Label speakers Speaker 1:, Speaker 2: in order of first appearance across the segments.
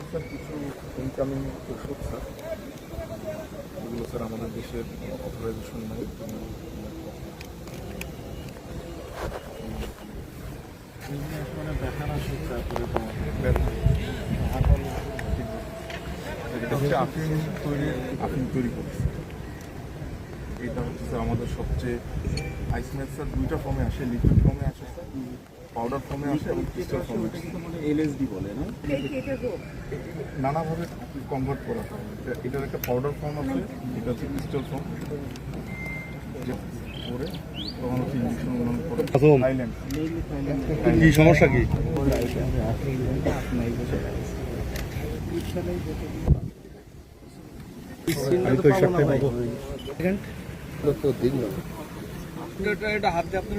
Speaker 1: Sir কিছু incoming ওষুধ sir, এগুলো স্যার আমাদের দেশের অথরাইজেশন নেই। এটা হচ্ছে আফিম তৈরি করছে। এটা হচ্ছে স্যার আমাদের সবচেয়ে আইসম্যাচ স্যার দুইটা ফর্মে আসে, লিকুইড ফর্মে আসে স্যার, পাউডার ফর্মে আসে এবং ক্রিস্টাল ফর্মে আসে।
Speaker 2: এলএসডি বলে না,
Speaker 1: নানাভাবে কনভার্ট করা হয়। এটার একটা পাউডার ফর্ম আছে, এটা হচ্ছে ক্রিস্টাল ফর্ম। করে তখন হচ্ছে ইঞ্জেকশন করে থাইল্যান্ড।
Speaker 3: কি সমস্যা কি?
Speaker 2: হাত দিয়ে আপনার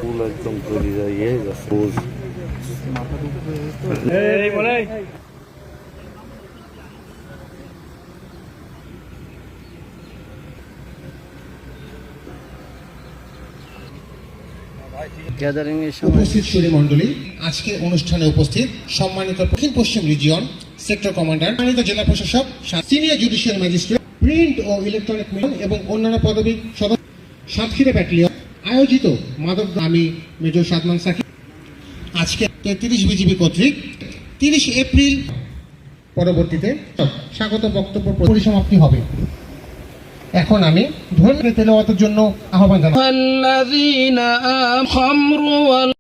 Speaker 3: ফুল একদম তৈরি হয়ে গেছে।
Speaker 4: উপস্থিত সুধী মণ্ডলী, আজকে অনুষ্ঠানে উপস্থিত সম্মানিত দক্ষিণ পশ্চিম রিজিয়ন সেক্টর কমান্ডার, সম্মানিত জেলা প্রশাসক, সিনিয়র জুডিশিয়াল ম্যাজিস্ট্রেট, প্রিন্ট ও ইলেকট্রনিক মিডিয়া এবং অন্যান্য পদবী সদস্য, সাতক্ষীরা ব্যাটালিয়ন আয়োজিত মাদক, আমি মেজর সাদমান সাকিব। আজকে 33 বিজিবি কর্তৃক 30 এপ্রিল পরবর্তীতে স্বাগত বক্তব্য পরিসমাপ্তি হবে। এখন আমি ধর্মীয় তেলাওয়াতের জন্য আহ্বান জানাই।